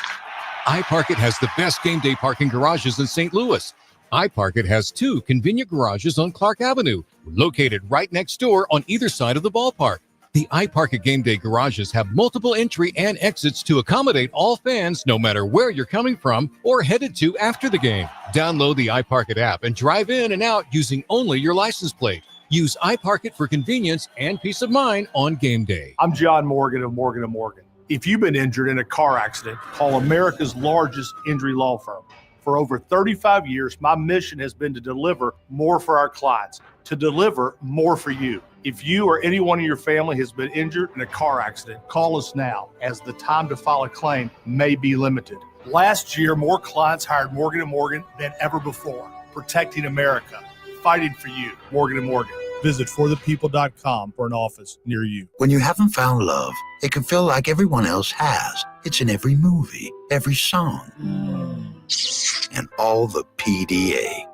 iParkit has the best game day parking garages in St. Louis. iParkit has 2 convenient garages on Clark Avenue, located right next door on either side of the ballpark. The iParkit Game Day garages have multiple entry and exits to accommodate all fans, no matter where you're coming from or headed to after the game. Download the iParkit app and drive in and out using only your license plate. Use iParkit for convenience and peace of mind on game day. I'm John Morgan of Morgan & Morgan. If you've been injured in a car accident, call America's largest injury law firm. For over 35 years, my mission has been to deliver more for our clients, to deliver more for you. If you or anyone in your family has been injured in a car accident, call us now, as the time to file a claim may be limited. Last year, more clients hired Morgan & Morgan than ever before, protecting America, fighting for you. Morgan & Morgan. Visit forthepeople.com for an office near you. When you haven't found love, it can feel like everyone else has. It's in every movie, every song, and all the PDA.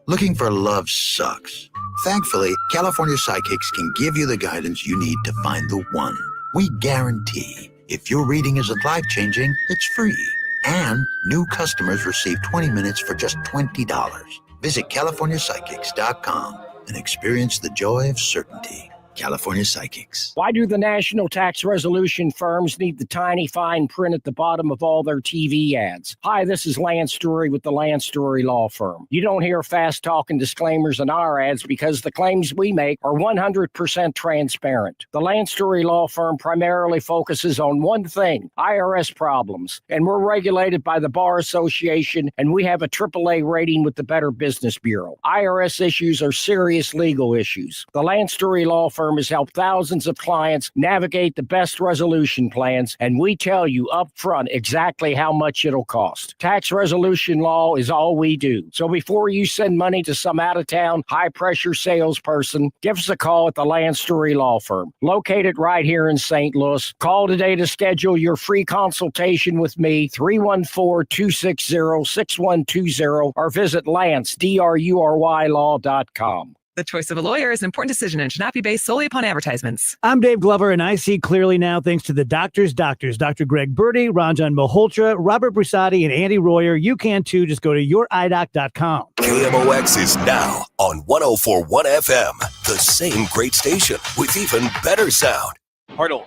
Looking for love sucks. Thankfully, California Psychics can give you the guidance you need to find the one. We guarantee if your reading isn't life-changing, it's free. And new customers receive 20 minutes for just $20. Visit CaliforniaPsychics.com and experience the joy of certainty. California Psychics. Why do the national tax resolution firms need the tiny fine print at the bottom of all their TV ads? Hi, this is Lance Story with the Lance Story Law Firm. You don't hear fast-talking disclaimers in our ads because the claims we make are 100% transparent. The Lance Story Law Firm primarily focuses on one thing, IRS problems, and we're regulated by the Bar Association, and we have a AAA rating with the Better Business Bureau. IRS issues are serious legal issues. The Lance Story Law Firm has helped thousands of clients navigate the best resolution plans, and we tell you up front exactly how much it'll cost. Tax resolution law is all we do. So before you send money to some out-of-town, high-pressure salesperson, give us a call at the Land Story Law Firm, located right here in St. Louis. Call today to schedule your free consultation with me, 314-260-6120, or visit lance.drurylaw.com. The choice of a lawyer is an important decision and should not be based solely upon advertisements. I'm Dave Glover, and I see clearly now thanks to the doctors, Dr. Greg Birdie, Ranjan Malhotra, Robert Brusati, and Andy Royer. You can too. Just go to youridoc.com. KMOX is now on 104.1 FM, the same great station with even better sound. Hartle.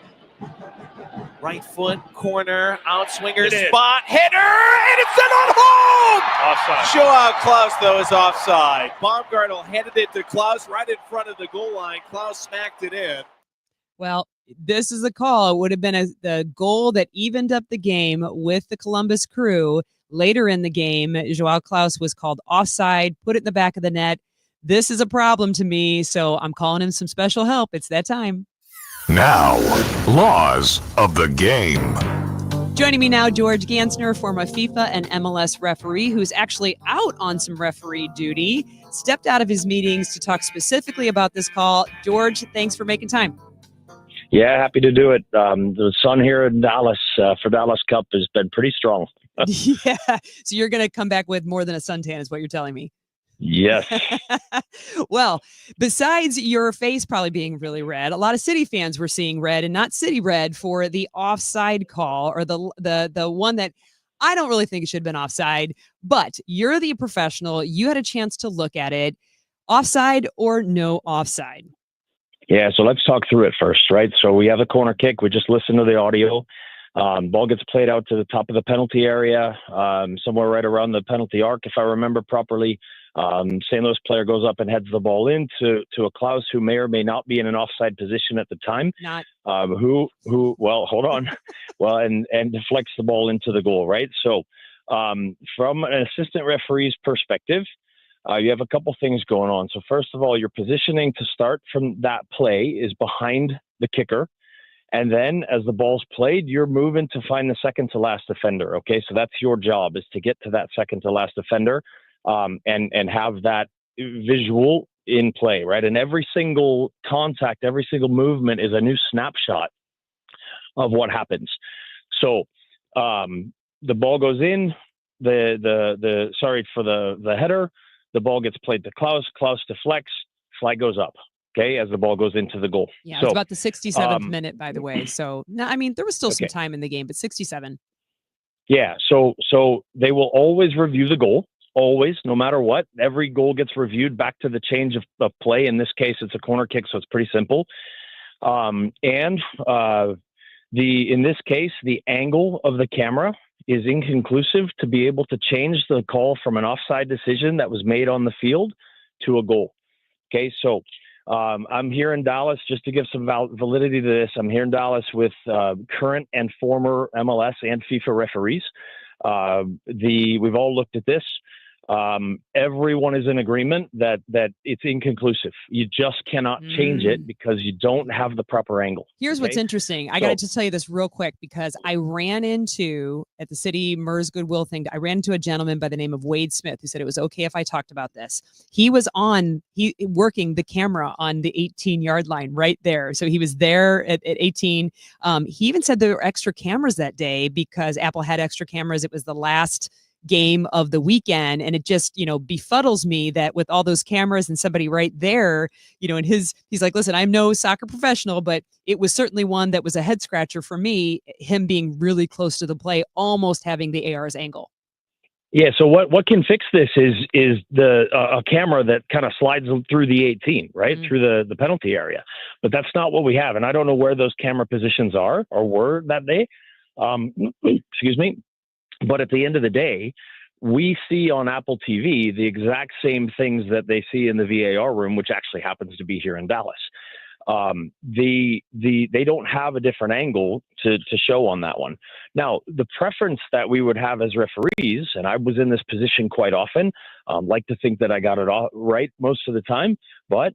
Right foot, corner, outswinger, spot, hitter, and it's sent on home! Offside. Joao Klaus, though, is offside. Baumgartel handed it to Klaus right in front of the goal line. Klaus smacked it in. Well, this is a call. It would have been the goal that evened up the game with the Columbus Crew. Later in the game, Joao Klaus was called offside, put it in the back of the net. This is a problem to me, so I'm calling him some special help. It's that time. Now, laws of the game. Joining me now, George Gansner, former FIFA and MLS referee, who's actually out on some referee duty, stepped out of his meetings to talk specifically about this call. George, thanks for making time. Yeah, happy to do it. The sun here in Dallas for Dallas Cup has been pretty strong. Yeah, so you're going to come back with more than a suntan is what you're telling me. Yes. Well, besides your face probably being really red, a lot of City fans were seeing red and not City red for the offside call, or the one that I don't really think it should have been offside, but you're the professional. You had a chance to look at it. Offside or no offside? Yeah, so let's talk through it first, right? So we have a corner kick. We just listened to the audio. Ball gets played out to the top of the penalty area, somewhere right around the penalty arc, if I remember properly. St. Louis player goes up and heads the ball in to a Klaus who may or may not be in an offside position at the time. Not. Well, hold on. Well, and deflects the ball into the goal, right? So from an assistant referee's perspective, you have a couple things going on. So first of all, your positioning to start from that play is behind the kicker. And then as the ball's played, you're moving to find the second to last defender. Okay, so that's your job, is to get to that second to last defender and have that visual in play, right? And every single contact, every single movement is a new snapshot of what happens. So the ball goes in, for the header, the ball gets played to Klaus, Klaus deflects, flag goes up. Okay, as the ball goes into the goal. Yeah, it's about the 67th minute, by the way. So, no, I mean, there was still some time in the game, but 67. Yeah, so they will always review the goal, always, no matter what. Every goal gets reviewed back to the change of play. In this case, it's a corner kick, so it's pretty simple. In this case, the angle of the camera is inconclusive to be able to change the call from an offside decision that was made on the field to a goal. Okay, so I'm here in Dallas, just to give some validity to this. I'm here in Dallas with current and former MLS and FIFA referees. We've all looked at this. everyone is in agreement that it's inconclusive. You just cannot change it because you don't have the proper angle. Here's what's interesting. I got to just tell you this real quick because I ran into, at the city MERS Goodwill thing, I ran into a gentleman by the name of Wade Smith who said it was okay if I talked about this. He was working the camera on the 18-yard line right there. So he was there at 18. He even said there were extra cameras that day because Apple had extra cameras. It was the last game of the weekend, and it just befuddles me that with all those cameras and somebody right there, and he's like, listen, I'm no soccer professional, but it was certainly one that was a head scratcher for me, him being really close to the play, almost having the AR's angle. Yeah, so what can fix this is the a camera that kind of slides through the 18, right, through the penalty area. But that's not what we have, and I don't know where those camera positions are or were that day. Excuse me. But at the end of the day, we see on Apple TV the exact same things that they see in the VAR room, which actually happens to be here in Dallas. They don't have a different angle to show on that one. Now, the preference that we would have as referees, and I was in this position quite often, like to think that I got it all right most of the time, but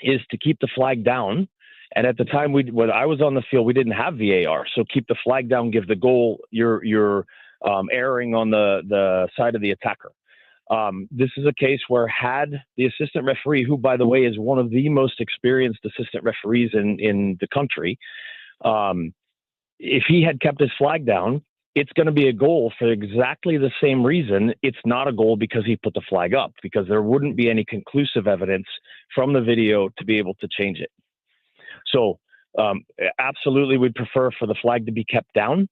is to keep the flag down. And at the time when I was on the field, we didn't have VAR, so keep the flag down, give the goal. You're erring on the side of the attacker. This is a case where had the assistant referee, who, by the way, is one of the most experienced assistant referees in the country, if he had kept his flag down, it's going to be a goal for exactly the same reason. It's not a goal because he put the flag up, because there wouldn't be any conclusive evidence from the video to be able to change it. So absolutely, we'd prefer for the flag to be kept down.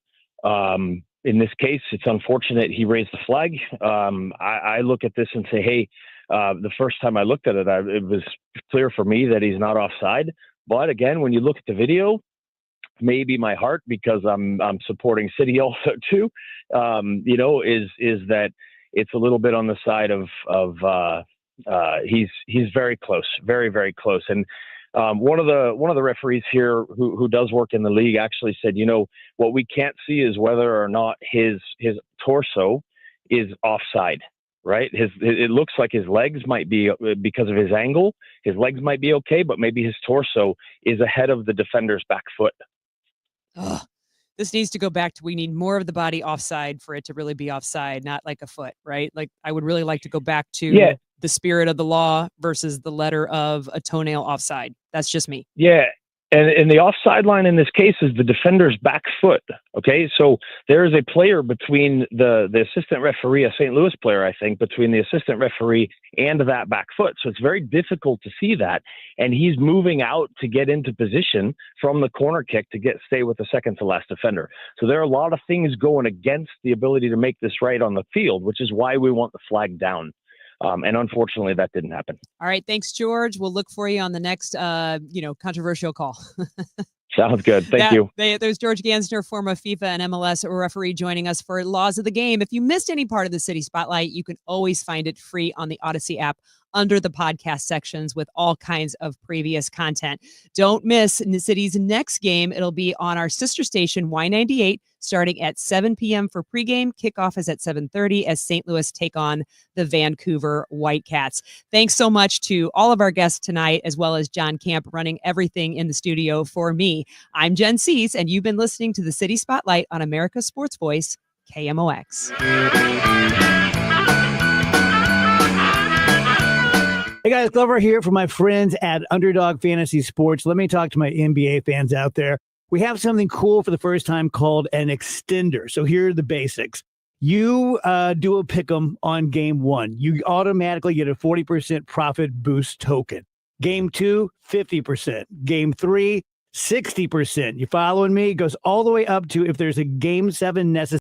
In this case, it's unfortunate he raised the flag. I look at this and say, hey, the first time I looked at it, it was clear for me that he's not offside. But again, when you look at the video, maybe my heart, because I'm supporting City also too, is that it's a little bit on the side of he's very close, very, very close. And one of the referees here who does work in the league actually said, what we can't see is whether or not his torso is offside, right? It looks like his legs might be, because of his angle, his legs might be okay, but maybe his torso is ahead of the defender's back foot. Ugh. This needs to go back to, we need more of the body offside for it to really be offside, not like a foot, right? Like, I would really like to go back to the spirit of the law versus the letter of a toenail offside. That's just me. Yeah. And the offside line in this case is the defender's back foot. Okay. So there is a player between the assistant referee, a St. Louis player, I think, between the assistant referee and that back foot. So it's very difficult to see that. And he's moving out to get into position from the corner kick to stay with the second to last defender. So there are a lot of things going against the ability to make this right on the field, which is why we want the flag down. And unfortunately, that didn't happen. All right. Thanks, George. We'll look for you on the next, controversial call. Sounds good. Thank you. There's George Gansner, former FIFA and MLS referee, joining us for Laws of the Game. If you missed any part of the City Spotlight, you can always find it free on the Odyssey app under the podcast sections with all kinds of previous content. Don't miss the City's next game. It'll be on our sister station, Y98, starting at 7 p.m. for pregame. Kickoff is at 7:30 as St. Louis take on the Vancouver Whitecats. Thanks so much to all of our guests tonight, as well as John Camp running everything in the studio for me. I'm Jen Siess, and you've been listening to the City Spotlight on America's Sports Voice, KMOX. Hey guys, Glover here for my friends at Underdog Fantasy Sports. Let me talk to my NBA fans out there. We have something cool for the first time called an extender. So here are the basics. You do a pick'em on game 1. You automatically get a 40% profit boost token. Game 2, 50%. Game 3, 60%. You following me? It goes all the way up to, if there's a game 7 necessary,